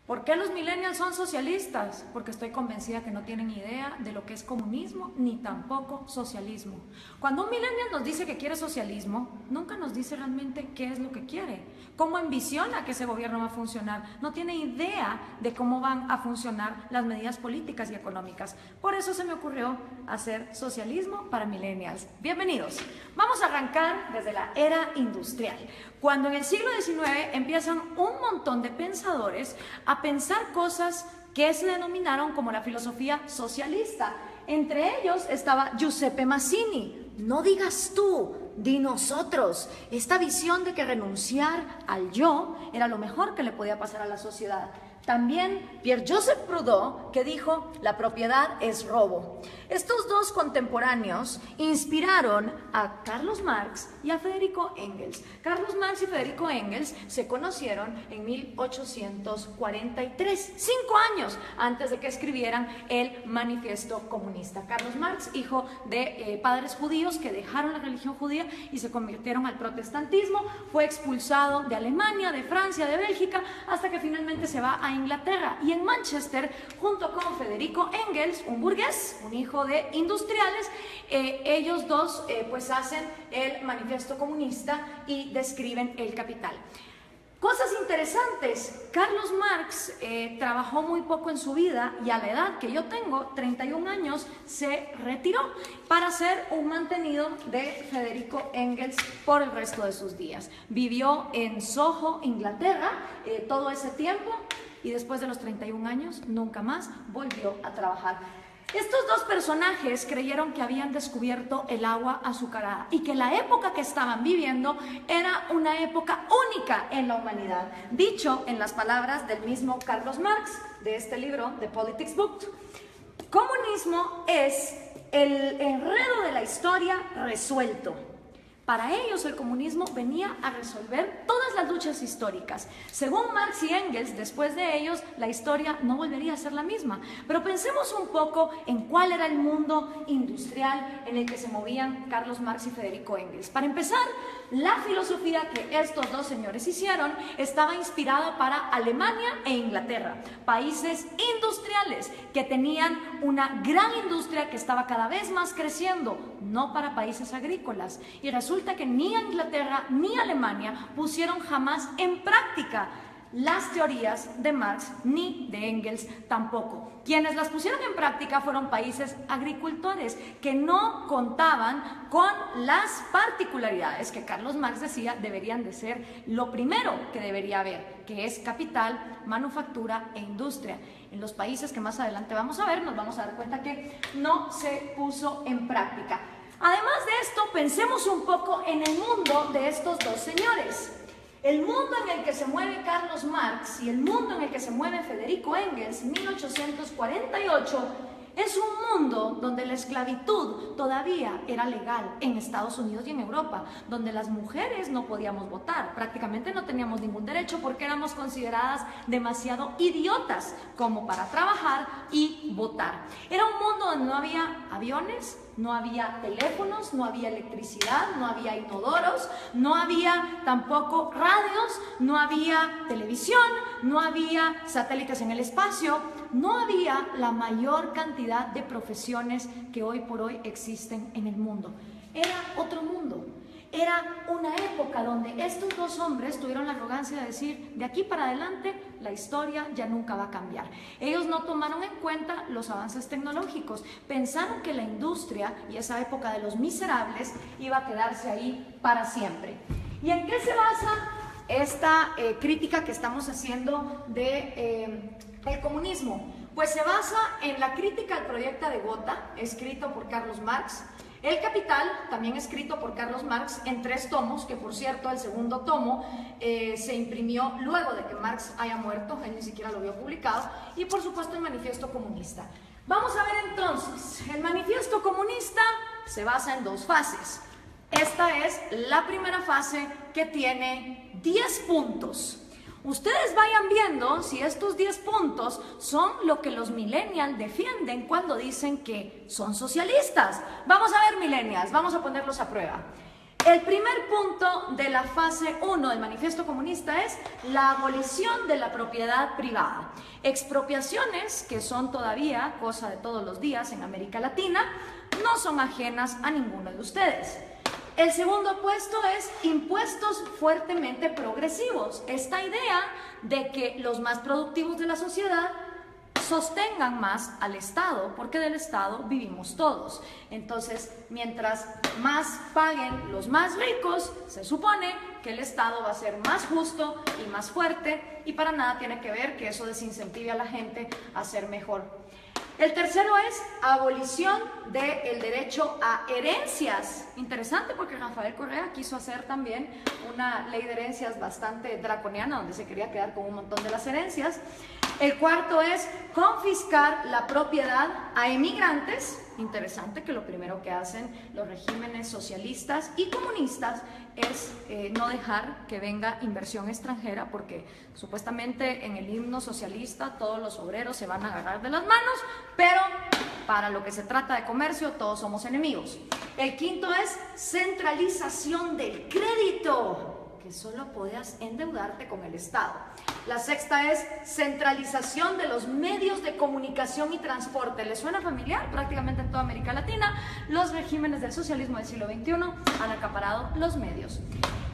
¿Por qué los millennials son socialistas? Porque estoy convencida que no tienen idea de lo que es comunismo ni tampoco socialismo. Cuando un millennial nos dice que quiere socialismo, nunca nos dice realmente qué es lo que quiere, cómo envisiona que ese gobierno va a funcionar. No tiene idea de cómo van a funcionar las medidas políticas y económicas. Por eso se me ocurrió hacer socialismo para millennials. Bienvenidos. Vamos a arrancar desde la era industrial, cuando en el siglo XIX empiezan un montón de pensadores a pensar cosas que se denominaron como la filosofía socialista. Entre ellos estaba Giuseppe Mazzini. No digas tú, di nosotros. Esta visión de que renunciar al yo era lo mejor que le podía pasar a la sociedad. También Pierre-Joseph Proudhon, que dijo, la propiedad es robo. Estos dos contemporáneos inspiraron a Carlos Marx y a Federico Engels. Carlos Marx y Federico Engels se conocieron en 1843, 5 años antes de que escribieran el Manifiesto Comunista. Carlos Marx, hijo de padres judíos que dejaron la religión judía y se convirtieron al protestantismo, fue expulsado de Alemania, de Francia, de Bélgica, hasta que finalmente se va a Inglaterra, y en Manchester, junto con Federico Engels, un burgués, un hijo de industriales, ellos dos pues hacen el Manifiesto Comunista y describen el capital. Cosas interesantes, Carlos Marx trabajó muy poco en su vida y a la edad que yo tengo, 31 años, se retiró para ser un mantenido de Federico Engels por el resto de sus días. Vivió en Soho, Inglaterra, todo ese tiempo, y después de los 31 años nunca más volvió a trabajar. Estos dos personajes creyeron que habían descubierto el agua azucarada y que la época que estaban viviendo era una época única en la humanidad. Dicho en las palabras del mismo Carlos Marx, de este libro, The Politics Book, comunismo es el enredo de la historia resuelto. Para ellos el comunismo venía a resolver todas las luchas históricas. Según Marx y Engels, después de ellos la historia no volvería a ser la misma. Pero pensemos un poco en cuál era el mundo industrial en el que se movían Carlos Marx y Federico Engels. Para empezar, la filosofía que estos dos señores hicieron estaba inspirada para Alemania e Inglaterra, países industriales que tenían una gran industria que estaba cada vez más creciendo, no para países agrícolas. Y resulta que ni Inglaterra ni Alemania pusieron jamás en práctica las teorías de Marx ni de Engels tampoco. Quienes las pusieron en práctica fueron países agricultores que no contaban con las particularidades que Carlos Marx decía deberían de ser lo primero que debería haber, que es capital, manufactura e industria. En los países que más adelante vamos a ver, nos vamos a dar cuenta que no se puso en práctica. Además de esto, pensemos un poco en el mundo de estos dos señores. El mundo en el que se mueve Carlos Marx y el mundo en el que se mueve Federico Engels, 1848, es un mundo donde la esclavitud todavía era legal en Estados Unidos y en Europa, donde las mujeres no podíamos votar, prácticamente no teníamos ningún derecho porque éramos consideradas demasiado idiotas como para trabajar y votar. Era un mundo donde no había aviones, no había teléfonos, no había electricidad, no había inodoros, no había tampoco radios, no había televisión, no había satélites en el espacio, no había la mayor cantidad de profesiones que hoy por hoy existen en el mundo. Era otro mundo. Era una época donde estos dos hombres tuvieron la arrogancia de decir, de aquí para adelante la historia ya nunca va a cambiar. Ellos no tomaron en cuenta los avances tecnológicos, pensaron que la industria y esa época de los miserables iba a quedarse ahí para siempre. ¿Y en qué se basa esta crítica que estamos haciendo de el comunismo? Pues se basa en la crítica al proyecto de Gotha, escrito por Carlos Marx, El Capital, también escrito por Carlos Marx en 3 tomos, que por cierto el segundo tomo se imprimió luego de que Marx haya muerto, él ni siquiera lo había publicado, y por supuesto el Manifiesto Comunista. Vamos a ver entonces, el Manifiesto Comunista se basa en 2 fases. Esta es la primera fase, que tiene 10 puntos. Ustedes vayan viendo si estos 10 puntos son lo que los millennials defienden cuando dicen que son socialistas. Vamos a ver, millennials, vamos a ponerlos a prueba. El primer punto de la fase 1 del Manifiesto Comunista es la abolición de la propiedad privada. Expropiaciones, que son todavía cosa de todos los días en América Latina, no son ajenas a ninguno de ustedes. El segundo puesto es impuestos fuertemente progresivos. Esta idea de que los más productivos de la sociedad sostengan más al Estado, porque del Estado vivimos todos. Entonces, mientras más paguen los más ricos, se supone que el Estado va a ser más justo y más fuerte, y para nada tiene que ver que eso desincentive a la gente a ser mejor. El tercero es abolición del derecho a herencias. Interesante, porque Rafael Correa quiso hacer también una ley de herencias bastante draconiana, donde se quería quedar con un montón de las herencias. El cuarto es confiscar la propiedad a emigrantes. Interesante que lo primero que hacen los regímenes socialistas y comunistas es no dejar que venga inversión extranjera, porque supuestamente en el himno socialista todos los obreros se van a agarrar de las manos, pero para lo que se trata de comercio todos somos enemigos. El quinto es centralización del crédito, que solo podías endeudarte con el Estado. La sexta es centralización de los medios de comunicación y transporte. ¿Les suena familiar? Prácticamente en toda América Latina, los regímenes del socialismo del siglo XXI han acaparado los medios.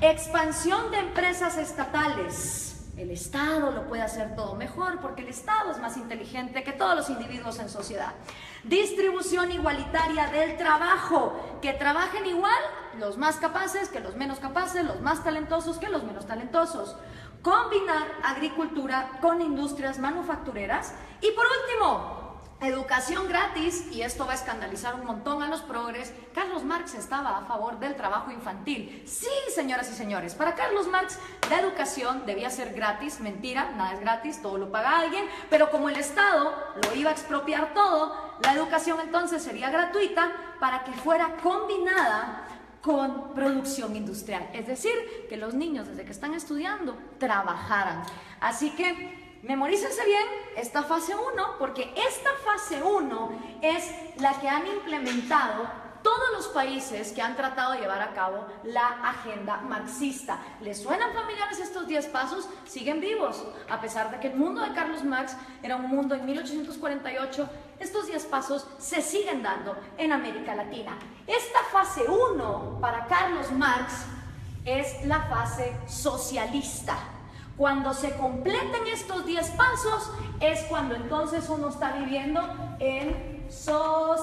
Expansión de empresas estatales. El Estado lo puede hacer todo mejor, porque el Estado es más inteligente que todos los individuos en sociedad. Distribución igualitaria del trabajo, que trabajen igual los más capaces que los menos capaces, los más talentosos que los menos talentosos. Combinar agricultura con industrias manufactureras. Y por último, educación gratis, y esto va a escandalizar un montón a los progres. Carlos Marx estaba a favor del trabajo infantil. Sí, señoras y señores, para Carlos Marx la educación debía ser gratis. Mentira, nada es gratis, todo lo paga alguien, pero como el Estado lo iba a expropiar todo, la educación entonces sería gratuita para que fuera combinada con producción industrial, es decir, que los niños desde que están estudiando trabajaran. Así que memorícense bien esta fase 1, porque esta fase 1 es la que han implementado todos los países que han tratado de llevar a cabo la agenda marxista. ¿Les suenan familiares estos 10 pasos? Siguen vivos, a pesar de que el mundo de Carlos Marx era un mundo en 1848, estos 10 pasos se siguen dando en América Latina. Esta fase 1 para Carlos Marx es la fase socialista. Cuando se completen estos 10 pasos es cuando entonces uno está viviendo en socialismo,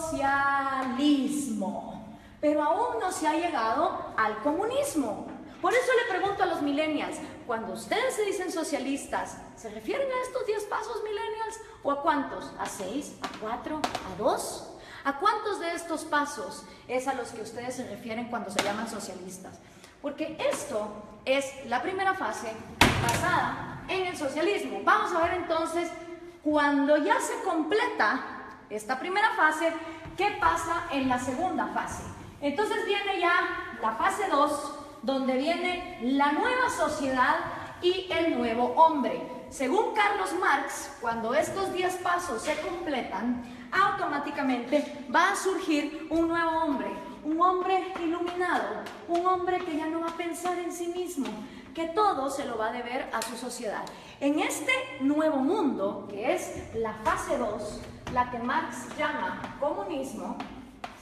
pero aún no se ha llegado al comunismo. Por eso le pregunto a los millennials, cuando ustedes se dicen socialistas, ¿se refieren a estos 10 pasos, millennials? ¿O a cuántos? ¿A 6? ¿A 4? ¿A 2? ¿A cuántos de estos pasos es a los que ustedes se refieren cuando se llaman socialistas? Porque esto es la primera fase basada en el socialismo. Vamos a ver entonces, cuando ya se completa esta primera fase, ¿qué pasa en la segunda fase? Entonces viene ya la fase 2, donde viene la nueva sociedad y el nuevo hombre. Según Carlos Marx, cuando estos 10 pasos se completan, automáticamente va a surgir un nuevo hombre, un hombre iluminado, un hombre que ya no va a pensar en sí mismo, que todo se lo va a deber a su sociedad. En este nuevo mundo, que es la fase 2, la que Marx llama comunismo,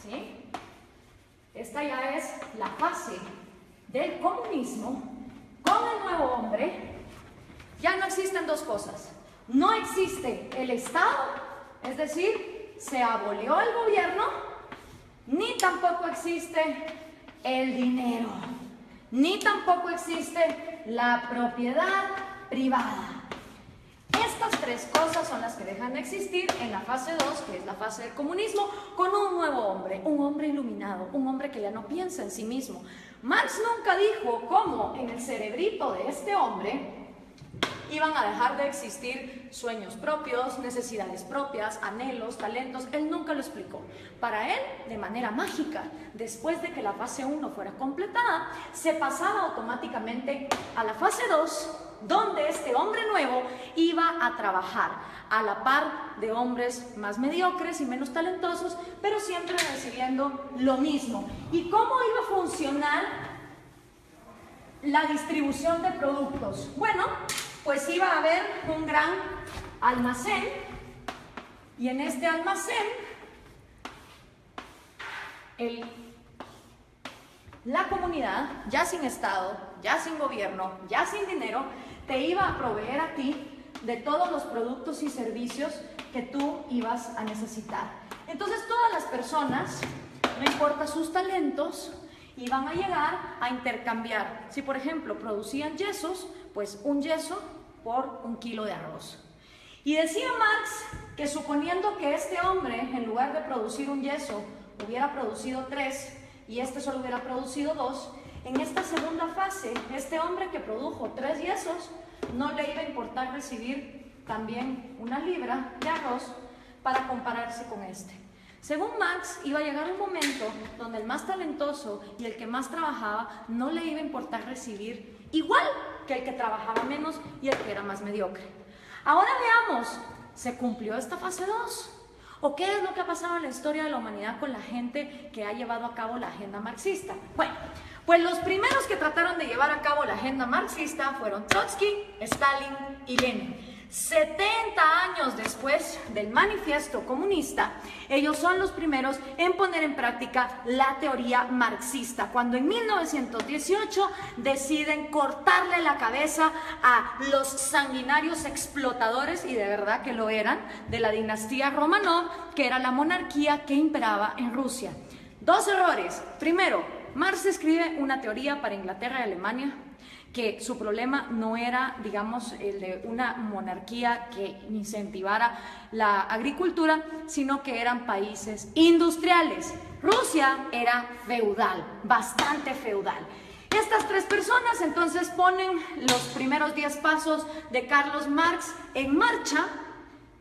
¿sí? Esta ya es la fase del comunismo. Con el nuevo hombre ya no existen dos cosas. No existe el Estado, es decir, se abolió el gobierno, ni tampoco existe el dinero, ni tampoco existe la propiedad privada. Estas tres cosas son las que dejan de existir en la fase 2, que es la fase del comunismo, con un nuevo hombre, un hombre iluminado, un hombre que ya no piensa en sí mismo. Marx nunca dijo cómo en el cerebrito de este hombre iban a dejar de existir sueños propios, necesidades propias, anhelos, talentos. Él nunca lo explicó. Para él, de manera mágica, después de que la fase 1 fuera completada, se pasaba automáticamente a la fase 2, donde este hombre nuevo iba a trabajar a la par de hombres más mediocres y menos talentosos, pero siempre recibiendo lo mismo. ¿Y cómo iba a funcionar la distribución de productos. Bueno, pues iba a haber un gran almacén y en este almacén la comunidad, ya sin Estado, ya sin gobierno, ya sin dinero, te iba a proveer a ti de todos los productos y servicios que tú ibas a necesitar. Entonces todas las personas, no importa sus talentos, iban a llegar a intercambiar. Si por ejemplo producían yesos, pues un yeso por 1 kilo de arroz. Y decía Marx que suponiendo que este hombre, en lugar de producir un yeso, hubiera producido 3 y este solo hubiera producido 2, en esta segunda fase, este hombre que produjo 3 yesos, no le iba a importar recibir también 1 libra de arroz para compararse con este. Según Marx, iba a llegar un momento donde el más talentoso y el que más trabajaba no le iba a importar recibir igual que el que trabajaba menos y el que era más mediocre. Ahora veamos, ¿se cumplió esta fase 2? ¿O qué es lo que ha pasado en la historia de la humanidad con la gente que ha llevado a cabo la agenda marxista? Bueno, pues los primeros que trataron de llevar a cabo la agenda marxista fueron Trotsky, Stalin y Lenin. 70 años después del manifiesto comunista, ellos son los primeros en poner en práctica la teoría marxista, cuando en 1918 deciden cortarle la cabeza a los sanguinarios explotadores, y de verdad que lo eran, de la dinastía Romanov, que era la monarquía que imperaba en Rusia. 2 errores. Primero, Marx escribe una teoría para Inglaterra y Alemania, que su problema no era, digamos, el de una monarquía que incentivara la agricultura, sino que eran países industriales. Rusia era feudal, bastante feudal. Estas 3 personas entonces ponen los primeros 10 pasos de Carlos Marx en marcha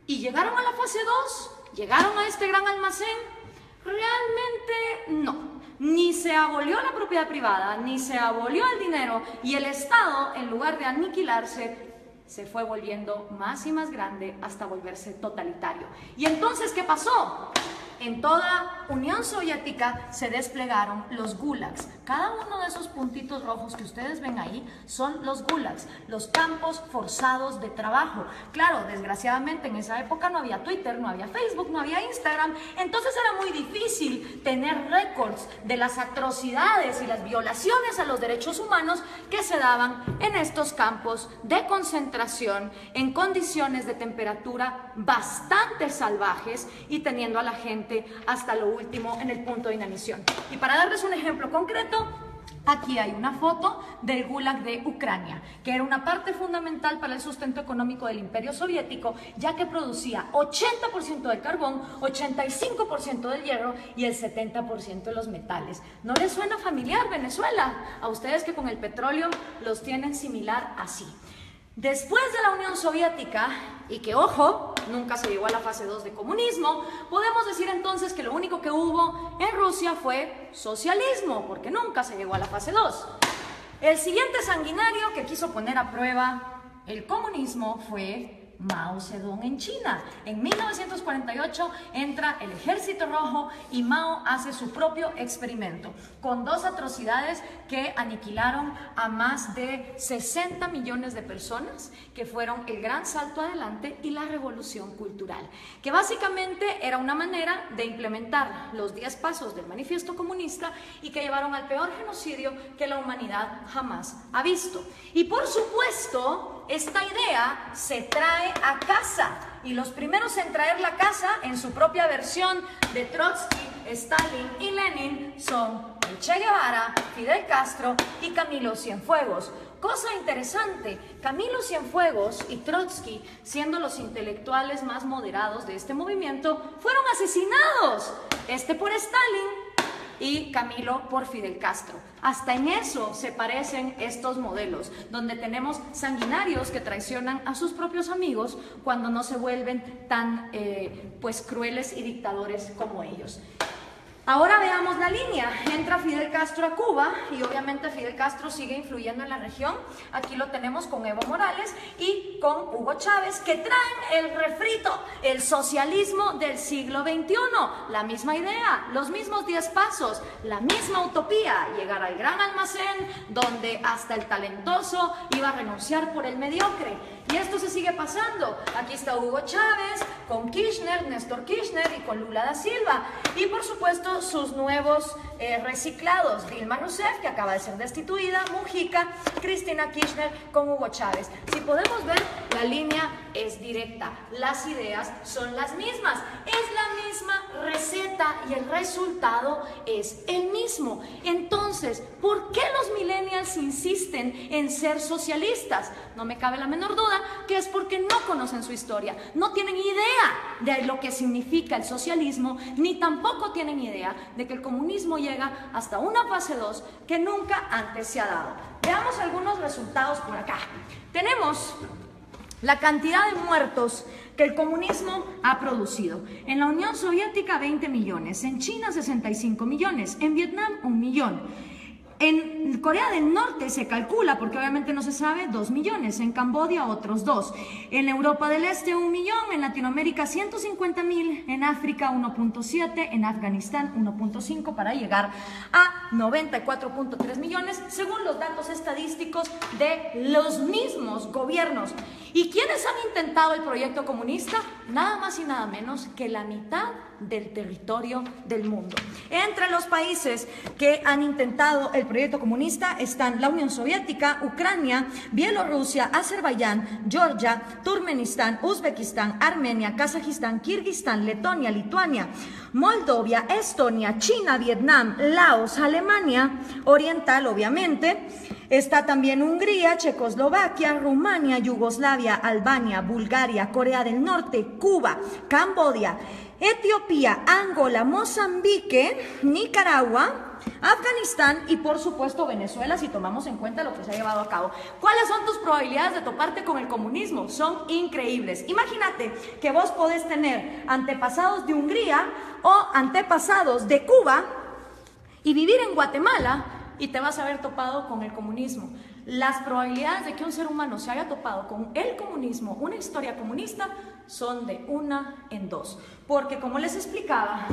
y llegaron a la fase 2, llegaron a este gran almacén. Realmente no. Ni se abolió la propiedad privada, ni se abolió el dinero, y el Estado, en lugar de aniquilarse, se fue volviendo más y más grande hasta volverse totalitario. ¿Y entonces qué pasó? En toda Unión Soviética se desplegaron los gulags. Cada uno de esos puntitos rojos que ustedes ven ahí son los gulags, los campos forzados de trabajo. Claro, desgraciadamente en esa época no había Twitter, no había Facebook, no había Instagram, entonces era muy difícil tener récords de las atrocidades y las violaciones a los derechos humanos que se daban en estos campos de concentración en condiciones de temperatura bastante salvajes y teniendo a la gente hasta lo último en el punto de inanición. Y para darles un ejemplo concreto, aquí hay una foto del Gulag de Ucrania, que era una parte fundamental para el sustento económico del Imperio Soviético, ya que producía 80% del carbón, 85% del hierro y el 70% de los metales. ¿No les suena familiar Venezuela? A ustedes que con el petróleo los tienen similar así. Después de la Unión Soviética, y que, ojo, nunca se llegó a la fase 2 de comunismo, podemos decir entonces que lo único que hubo en Rusia fue socialismo, porque nunca se llegó a la fase 2. El siguiente sanguinario que quiso poner a prueba el comunismo fue Mao Zedong en China. En 1948 entra el Ejército Rojo y Mao hace su propio experimento con 2 atrocidades que aniquilaron a más de 60 millones de personas, que fueron el gran salto adelante y la revolución cultural, que básicamente era una manera de implementar los 10 pasos del manifiesto comunista y que llevaron al peor genocidio que la humanidad jamás ha visto. Y por supuesto, esta idea se trae a casa, y los primeros en traer la casa en su propia versión de Trotsky, Stalin y Lenin son el Che Guevara, Fidel Castro y Camilo Cienfuegos. Cosa interesante, Camilo Cienfuegos y Trotsky, siendo los intelectuales más moderados de este movimiento, fueron asesinados, este por Stalin y Camilo por Fidel Castro. Hasta en eso se parecen estos modelos, donde tenemos sanguinarios que traicionan a sus propios amigos cuando no se vuelven tan pues crueles y dictadores como ellos. Ahora veamos la línea. Entra Fidel Castro a Cuba y obviamente Fidel Castro sigue influyendo en la región. Aquí lo tenemos con Evo Morales y con Hugo Chávez, que traen el refrito, el socialismo del siglo XXI. La misma idea, los mismos 10 pasos, la misma utopía, llegar al gran almacén donde hasta el talentoso iba a renunciar por el mediocre. Y esto se sigue pasando. Aquí está Hugo Chávez con Kirchner, Néstor Kirchner y con Lula da Silva. Y por supuesto sus nuevos reciclados, Dilma Rousseff, que acaba de ser destituida, Mujica, Cristina Kirchner con Hugo Chávez. Si podemos ver, la línea es directa, las ideas son las mismas, es la misma receta y el resultado es el mismo. Entonces, ¿por qué los millennials insisten en ser socialistas? No me cabe la menor duda que es porque no conocen su historia, no tienen idea de lo que significa el socialismo, ni tampoco tienen idea de que el comunismo llega hasta una fase 2 que nunca antes se ha dado. Veamos algunos resultados por acá. Tenemos la cantidad de muertos que el comunismo ha producido. En la Unión Soviética 20 millones, en China 65 millones, en Vietnam 1 millón. En Corea del Norte se calcula, porque obviamente no se sabe, 2 millones, en Camboya otros 2, en Europa del Este 1 millón, en Latinoamérica 150.000, en África 1.7, en Afganistán 1.5 para llegar a 94.3 millones, según los datos estadísticos de los mismos gobiernos. ¿Y quiénes han intentado el proyecto comunista? Nada más y nada menos que la mitad del territorio del mundo. Entre los países que han intentado el proyecto comunista están la Unión Soviética, Ucrania, Bielorrusia, Azerbaiyán, Georgia, Turkmenistán, Uzbekistán, Armenia, Kazajistán, Kirguistán, Letonia, Lituania, Moldovia, Estonia, China, Vietnam, Laos, Alemania Oriental, obviamente. Está también Hungría, Checoslovaquia, Rumania, Yugoslavia, Albania, Bulgaria, Corea del Norte, Cuba, Camboya, Etiopía, Angola, Mozambique, Nicaragua, Afganistán y por supuesto Venezuela, si tomamos en cuenta lo que se ha llevado a cabo. ¿Cuáles son tus probabilidades de toparte con el comunismo? Son increíbles. Imagínate que vos podés tener antepasados de Hungría o antepasados de Cuba y vivir en Guatemala y te vas a haber topado con el comunismo. Las probabilidades de que un ser humano se haya topado con el comunismo, una historia comunista, son de 1 en 2. Porque como les explicaba,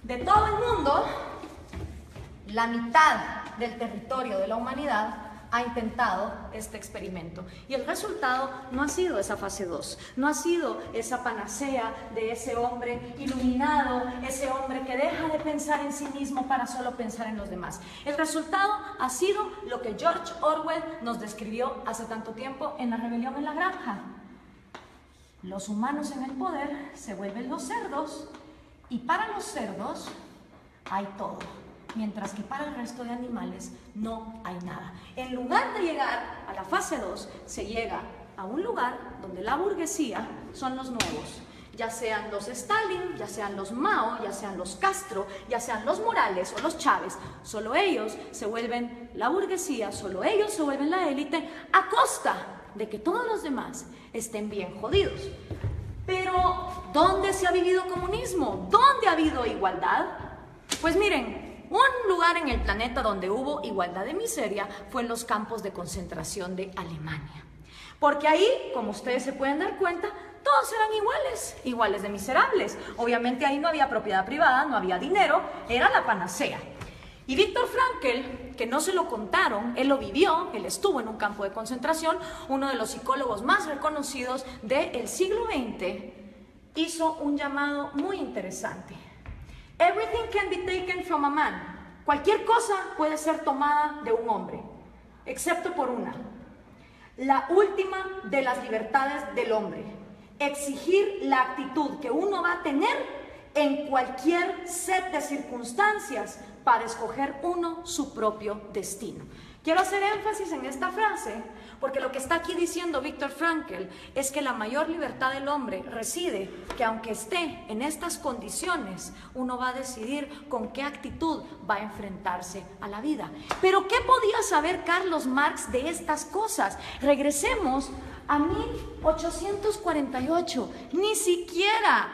de todo el mundo, la mitad del territorio de la humanidad ha intentado este experimento. Y el resultado no ha sido esa fase 2, no ha sido esa panacea de ese hombre iluminado, ese hombre que deja de pensar en sí mismo para solo pensar en los demás. El resultado ha sido lo que George Orwell nos describió hace tanto tiempo en La rebelión en la granja. Los humanos en el poder se vuelven los cerdos y para los cerdos hay todo, mientras que para el resto de animales no hay nada. En lugar de llegar a la fase 2, se llega a un lugar donde la burguesía son los nuevos, ya sean los Stalin, ya sean los Mao, ya sean los Castro, ya sean los Morales o los Chávez. Solo ellos se vuelven la burguesía, solo ellos se vuelven la élite a costa de que todos los demás estén bien jodidos. Pero, ¿dónde se ha vivido comunismo? ¿Dónde ha habido igualdad? Pues miren, un lugar en el planeta donde hubo igualdad de miseria fue en los campos de concentración de Alemania. Porque ahí, como ustedes se pueden dar cuenta, todos eran iguales, iguales de miserables. Obviamente ahí no había propiedad privada, no había dinero, era la panacea. Y Viktor Frankl, que no se lo contaron, él lo vivió, él estuvo en un campo de concentración, uno de los psicólogos más reconocidos del siglo XX, hizo un llamado muy interesante. Everything can be taken from a man. Cualquier cosa puede ser tomada de un hombre, excepto por una. La última de las libertades del hombre. Exigir la actitud que uno va a tener en cualquier set de circunstancias para escoger uno su propio destino. Quiero hacer énfasis en esta frase porque lo que está aquí diciendo Viktor Frankl es que la mayor libertad del hombre reside que aunque esté en estas condiciones, uno va a decidir con qué actitud va a enfrentarse a la vida. Pero ¿qué podía saber Carlos Marx de estas cosas? Regresemos a 1848, ni siquiera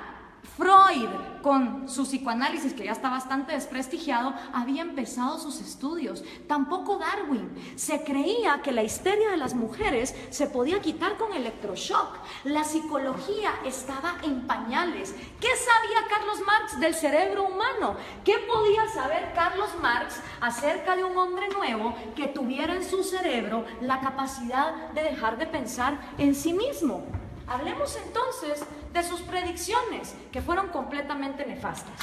Freud, con su psicoanálisis, que ya está bastante desprestigiado, había empezado sus estudios. Tampoco Darwin. Se creía que la histeria de las mujeres se podía quitar con electroshock. La psicología estaba en pañales. ¿Qué sabía Carlos Marx del cerebro humano? ¿Qué podía saber Carlos Marx acerca de un hombre nuevo que tuviera en su cerebro la capacidad de dejar de pensar en sí mismo? Hablemos entonces de sus predicciones, que fueron completamente nefastas.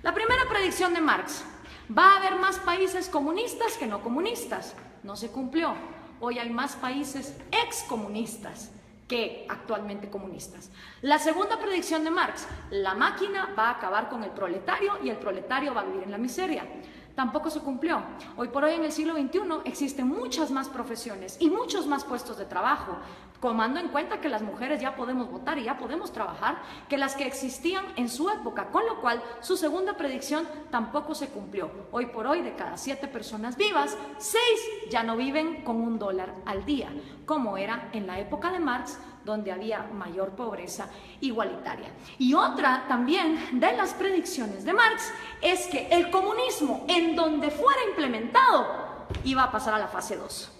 La primera predicción de Marx: va a haber más países comunistas que no comunistas. No se cumplió. Hoy hay más países excomunistas que actualmente comunistas. La segunda predicción de Marx: la máquina va a acabar con el proletario y el proletario va a vivir en la miseria. Tampoco se cumplió. Hoy por hoy, en el siglo XXI, existen muchas más profesiones y muchos más puestos de trabajo, tomando en cuenta que las mujeres ya podemos votar y ya podemos trabajar, que las que existían en su época, con lo cual su segunda predicción tampoco se cumplió. Hoy por hoy, de cada 7 personas vivas, 6 ya no viven con $1 al día, como era en la época de Marx, donde había mayor pobreza igualitaria. Y otra también de las predicciones de Marx es que el comunismo, en donde fuera implementado, iba a pasar a la fase 2.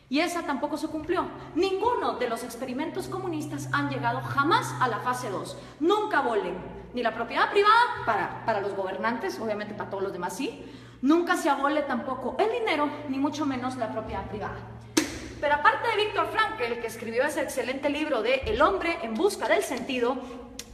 Y esa tampoco se cumplió. Ninguno de los experimentos comunistas han llegado jamás a la fase 2. Nunca abolen ni la propiedad privada para los gobernantes, obviamente para todos los demás sí. Nunca se abole tampoco el dinero, ni mucho menos la propiedad privada. Pero aparte de Viktor Frankl, que escribió ese excelente libro de El hombre en busca del sentido,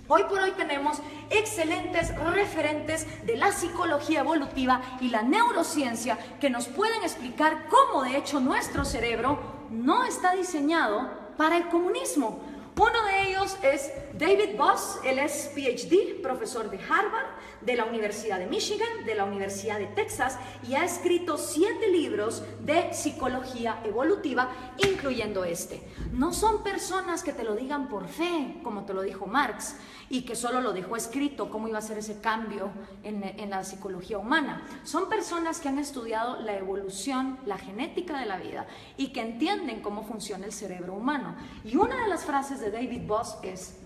hoy por hoy tenemos excelentes referentes de la psicología evolutiva y la neurociencia que nos pueden explicar cómo de hecho nuestro cerebro no está diseñado para el comunismo. Uno de ellos es David Boss. Él es PhD, profesor de Harvard, de la Universidad de Michigan, de la Universidad de Texas, y ha escrito 7 libros de psicología evolutiva, incluyendo este. No son personas que te lo digan por fe, como te lo dijo Marx, y que solo lo dejó escrito cómo iba a ser ese cambio en la psicología humana. Son personas que han estudiado la evolución, la genética de la vida, y que entienden cómo funciona el cerebro humano. Y una de las frases de David Boss es: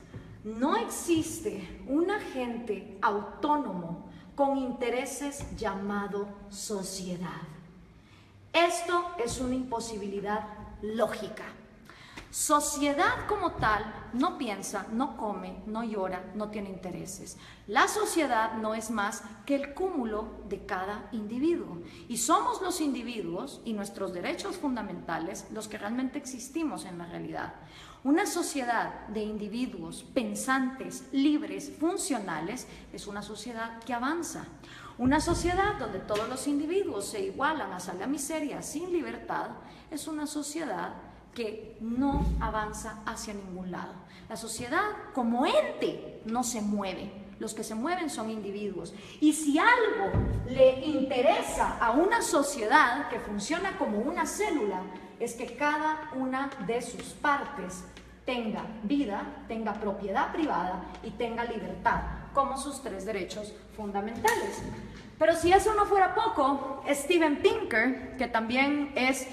no existe un agente autónomo con intereses llamado sociedad. Esto es una imposibilidad lógica. Sociedad como tal no piensa, no come, no llora, no tiene intereses. La sociedad no es más que el cúmulo de cada individuo. Y somos los individuos y nuestros derechos fundamentales los que realmente existimos en la realidad. Una sociedad de individuos pensantes, libres, funcionales, es una sociedad que avanza. Una sociedad donde todos los individuos se igualan hasta la miseria sin libertad, es una sociedad que no avanza hacia ningún lado. La sociedad como ente no se mueve. Los que se mueven son individuos. Y si algo le interesa a una sociedad que funciona como una célula, es que cada una de sus partes tenga vida, tenga propiedad privada y tenga libertad, como sus 3 derechos fundamentales. Pero si eso no fuera poco, Steven Pinker, que también es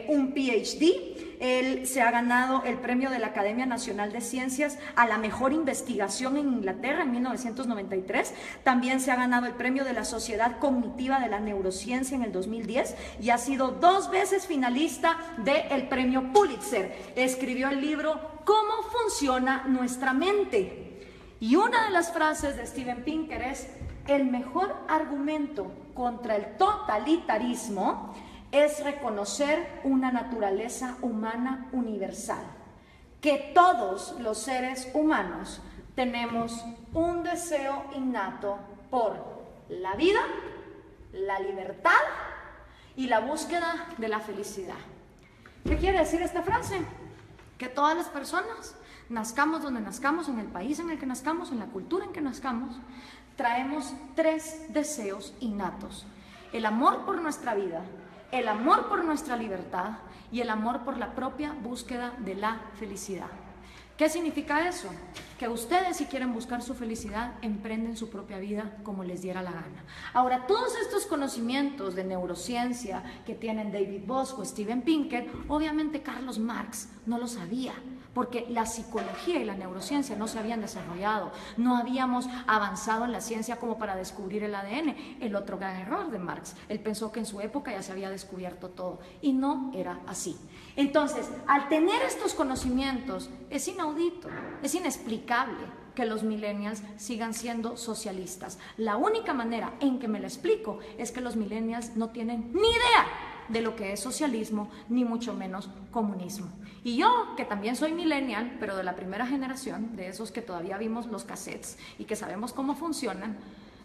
un PhD, él se ha ganado el premio de la Academia Nacional de Ciencias a la mejor investigación en Inglaterra en 1993. También se ha ganado el premio de la Sociedad Cognitiva de la Neurociencia en el 2010 y ha sido 2 veces finalista del premio Pulitzer. Escribió el libro ¿Cómo funciona nuestra mente? Y una de las frases de Steven Pinker es: el mejor argumento contra el totalitarismo es reconocer una naturaleza humana universal, que todos los seres humanos tenemos un deseo innato por la vida, la libertad y la búsqueda de la felicidad. ¿Qué quiere decir esta frase? Que todas las personas, nazcamos donde nazcamos, en el país en el que nazcamos, en la cultura en que nazcamos, traemos 3 deseos innatos: el amor por nuestra vida, el amor por nuestra libertad y el amor por la propia búsqueda de la felicidad. ¿Qué significa eso? Que ustedes, si quieren buscar su felicidad, emprenden su propia vida como les diera la gana. Ahora, todos estos conocimientos de neurociencia que tienen David Boss o Steven Pinker, obviamente Carlos Marx no lo sabía, porque la psicología y la neurociencia no se habían desarrollado, no habíamos avanzado en la ciencia como para descubrir el ADN, el otro gran error de Marx. Él pensó que en su época ya se había descubierto todo, y no era así. Entonces, al tener estos conocimientos, es inaudito, es inexplicable que los millennials sigan siendo socialistas. La única manera en que me lo explico es que los millennials no tienen ni idea de lo que es socialismo, ni mucho menos comunismo. Y yo, que también soy millennial, pero de la primera generación, de esos que todavía vimos los cassettes y que sabemos cómo funcionan,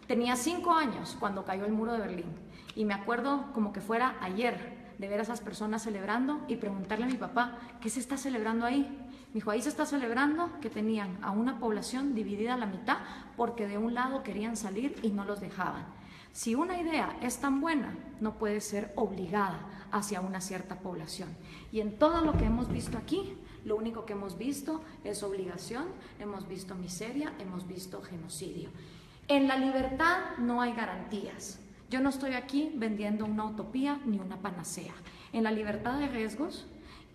tenía 5 años cuando cayó el muro de Berlín. Y me acuerdo como que fuera ayer de ver a esas personas celebrando y preguntarle a mi papá, ¿qué se está celebrando ahí? Me dijo, ahí se está celebrando que tenían a una población dividida a la mitad porque de un lado querían salir y no los dejaban. Si una idea es tan buena, no puede ser obligada hacia una cierta población. Y en todo lo que hemos visto aquí, lo único que hemos visto es obligación, hemos visto miseria, hemos visto genocidio. En la libertad no hay garantías. Yo no estoy aquí vendiendo una utopía ni una panacea. En la libertad hay riesgos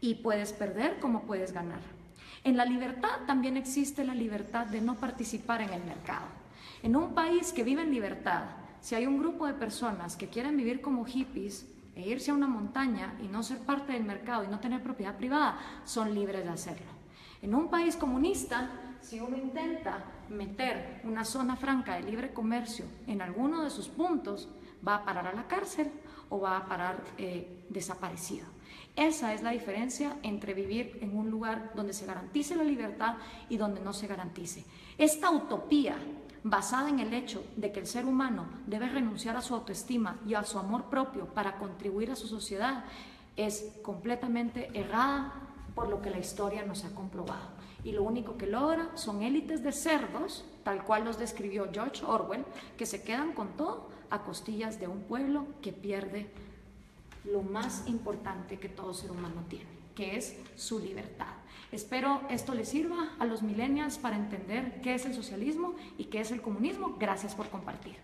y puedes perder como puedes ganar. En la libertad también existe la libertad de no participar en el mercado. En un país que vive en libertad, si hay un grupo de personas que quieren vivir como hippies e irse a una montaña y no ser parte del mercado y no tener propiedad privada, son libres de hacerlo. En un país comunista, si uno intenta meter una zona franca de libre comercio en alguno de sus puntos, va a parar a la cárcel o va a parar desaparecido. Esa es la diferencia entre vivir en un lugar donde se garantice la libertad y donde no se garantice. Esta utopía basada en el hecho de que el ser humano debe renunciar a su autoestima y a su amor propio para contribuir a su sociedad es completamente errada por lo que la historia nos ha comprobado. Y lo único que logra son élites de cerdos, tal cual los describió George Orwell, que se quedan con todo a costillas de un pueblo que pierde lo más importante que todo ser humano tiene, que es su libertad. Espero esto les sirva a los millennials para entender qué es el socialismo y qué es el comunismo. Gracias por compartir.